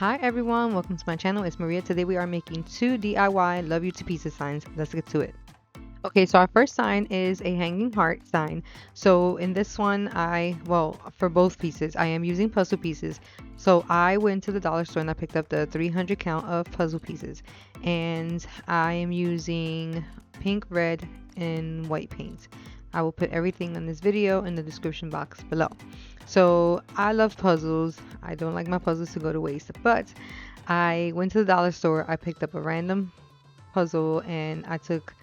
Hi everyone, welcome to my channel. It's Maria. Today we are making two DIY Love You to Pieces signs. Let's get to it. Okay, so our first sign is a hanging heart sign. So in this one, for both pieces, I am using puzzle pieces. So I went to the dollar store and I picked up the 300 count of puzzle pieces. And I am using pink, red, and white paint. I will put everything in this video in the description box below. So I love puzzles. I don't like my puzzles to go to waste, but I went to the dollar store. I picked up a random puzzle and I took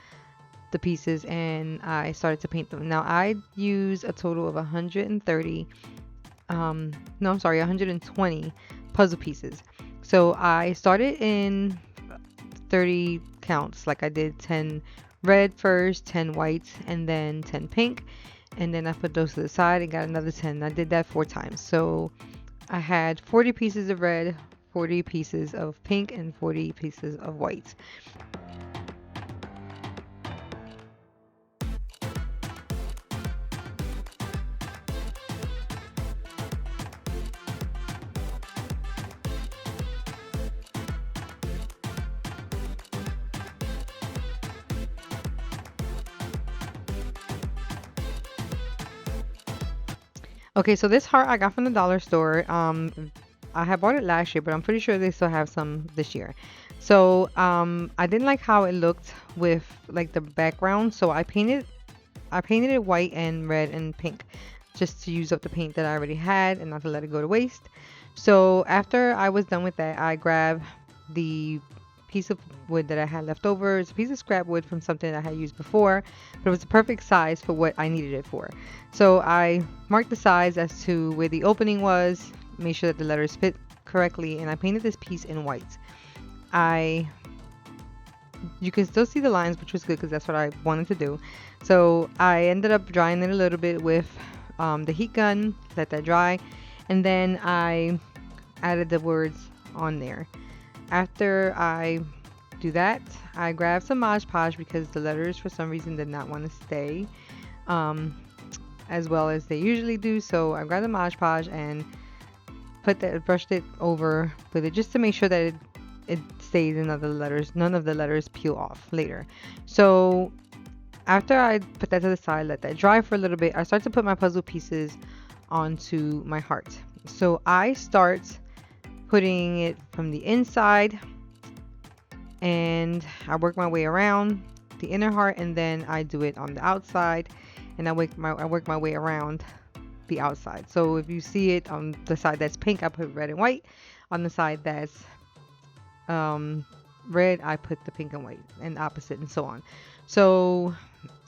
the pieces and I started to paint them. Now I use a total of 120 puzzle pieces. So I started in 30 counts, like I did 10 red first, 10 white, and then 10 pink. And then I put those to the side and got another 10. I did that 4 times. So I had 40 pieces of red, 40 pieces of pink, and 40 pieces of white. Okay, so this heart I got from the dollar store. I had bought it last year, but I'm pretty sure they still have some this year. So I didn't like how it looked with like the background, so I painted it white and red and pink just to use up the paint that I already had and not to let it go to waste. So after I was done with that, I grabbed the piece of wood that I had left over. It's a piece of scrap wood from something I had used before, but it was the perfect size for what I needed it for. So I marked the size as to where the opening was, made sure that the letters fit correctly, and I painted this piece in white. You can still see the lines, which was good because that's what I wanted to do. So I ended up drying it a little bit with the heat gun, let that dry, and then I added the words on there. After I do that, I grabbed some Mod Podge because the letters for some reason did not want to stay as well as they usually do. So I grabbed the Mod Podge and brushed it over with it just to make sure that it stays in other letters. None of the letters peel off later. So after I put that to the side, let that dry for a little bit, I start to put my puzzle pieces onto my heart. So I start putting it from the inside and I work my way around the inner heart, and then I do it on the outside, and I work my way around the outside. So if you see it on the side that's pink, I put red and white. On the side that's red, I put the pink and white, and opposite, and so on. So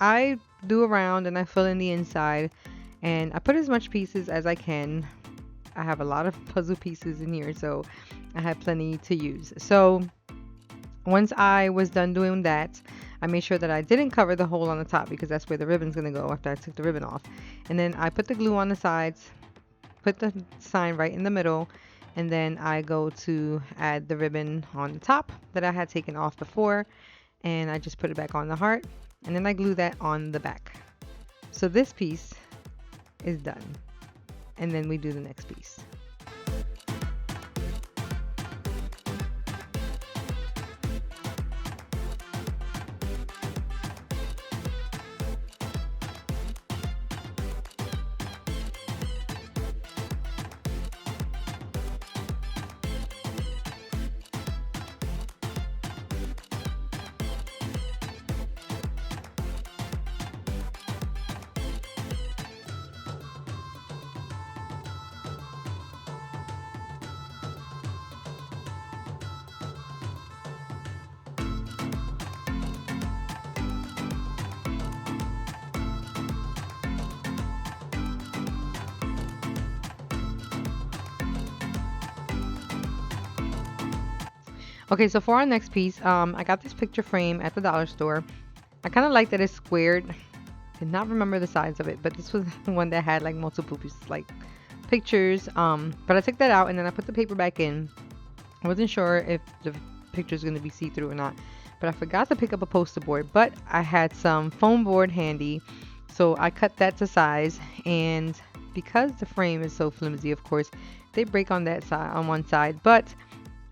I do around and I fill in the inside, and I put as much pieces as I can. I have a lot of puzzle pieces in here, so I have plenty to use. So once I was done doing that, I made sure that I didn't cover the hole on the top because that's where the ribbon's going to go after I took the ribbon off. And then I put the glue on the sides, put the sign right in the middle, and then I go to add the ribbon on the top that I had taken off before, and I just put it back on the heart, and then I glue that on the back. So this piece is done. And then we do the next piece. Okay, so for our next piece, I got this picture frame at the dollar store. I kind of like that it's squared. Did not remember the size of it, but this was the one that had like multiple pieces, like pictures. But I took that out and then I put the paper back in. I wasn't sure if the picture is going to be see-through or not, but I forgot to pick up a poster board. But I had some foam board handy, so I cut that to size. And because the frame is so flimsy, of course, they break on that side, on one side, but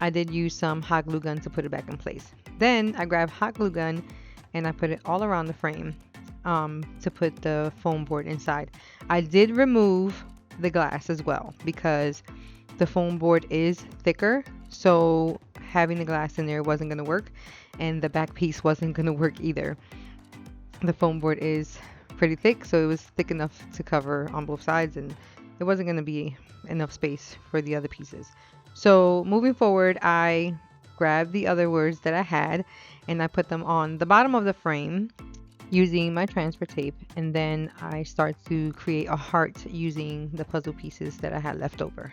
I did use some hot glue gun to put it back in place. Then I grabbed hot glue gun and I put it all around the frame to put the foam board inside. I did remove the glass as well because the foam board is thicker, so having the glass in there wasn't going to work, and the back piece wasn't going to work either. The foam board is pretty thick, so it was thick enough to cover on both sides, and it wasn't going to be enough space for the other pieces. So moving forward, I grabbed the other words that I had and I put them on the bottom of the frame using my transfer tape, and then I start to create a heart using the puzzle pieces that I had left over.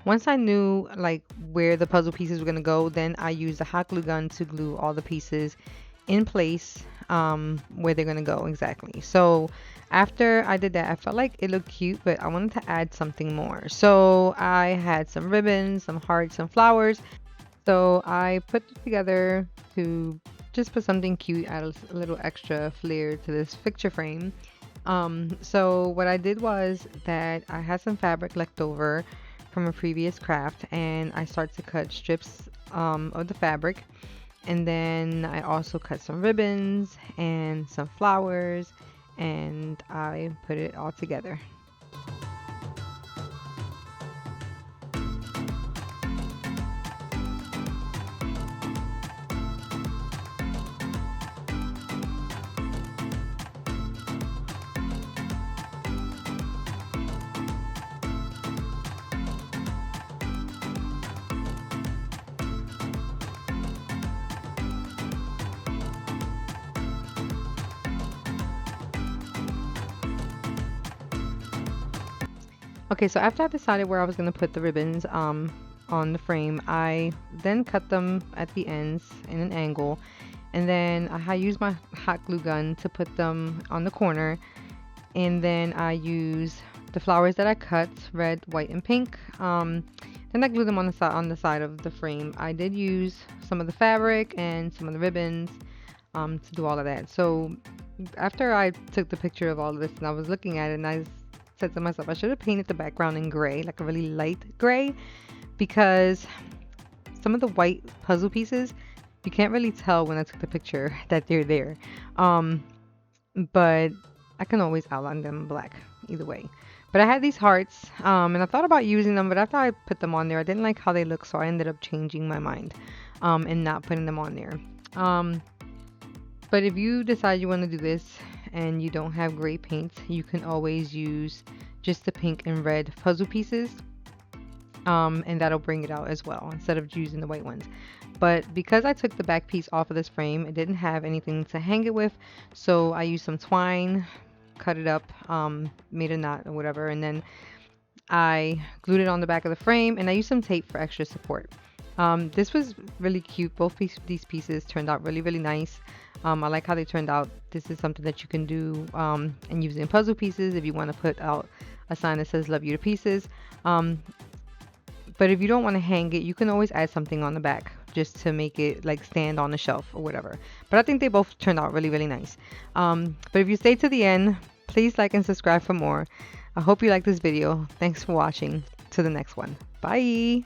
Once I knew like where the puzzle pieces were gonna go, then I used the hot glue gun to glue all the pieces in place where they're gonna go exactly. So after I did that, I felt like it looked cute, but I wanted to add something more. So I had some ribbons, some hearts, some flowers. So I put it together to just put something cute, add a little extra flair to this picture frame. So what I did was that I had some fabric left over from a previous craft, and I start to cut strips of the fabric, and then I also cut some ribbons and some flowers, and I put it all together. Okay, so after I decided where I was going to put the ribbons on the frame, I then cut them at the ends in an angle, and then I used my hot glue gun to put them on the corner, and then I use the flowers that I cut, red, white, and pink. Then I glued them on the side of the frame. I did use some of the fabric and some of the ribbons to do all of that. So after I took the picture of all of this and I was looking at it, and I said to myself, I should have painted the background in gray, like a really light gray, because some of the white puzzle pieces, you can't really tell when I took the picture that they're there. But I can always outline them black either way. But I had these hearts, and I thought about using them, but after I put them on there, I didn't like how they look, so I ended up changing my mind and not putting them on there. But if you decide you want to do this and you don't have gray paint, you can always use just the pink and red puzzle pieces, and that'll bring it out as well instead of using the white ones. But because I took the back piece off of this frame, it didn't have anything to hang it with, so I used some twine, cut it up, made a knot or whatever, and then I glued it on the back of the frame, and I used some tape for extra support. This was really cute. Both these pieces turned out really, really nice. I like how they turned out. This is something that you can do and use in puzzle pieces if you want to put out a sign that says "Love You to Pieces." But if you don't want to hang it, you can always add something on the back just to make it like stand on the shelf or whatever. But I think they both turned out really, really nice. But if you stay to the end, please like and subscribe for more. I hope you like this video. Thanks for watching. To the next one. Bye.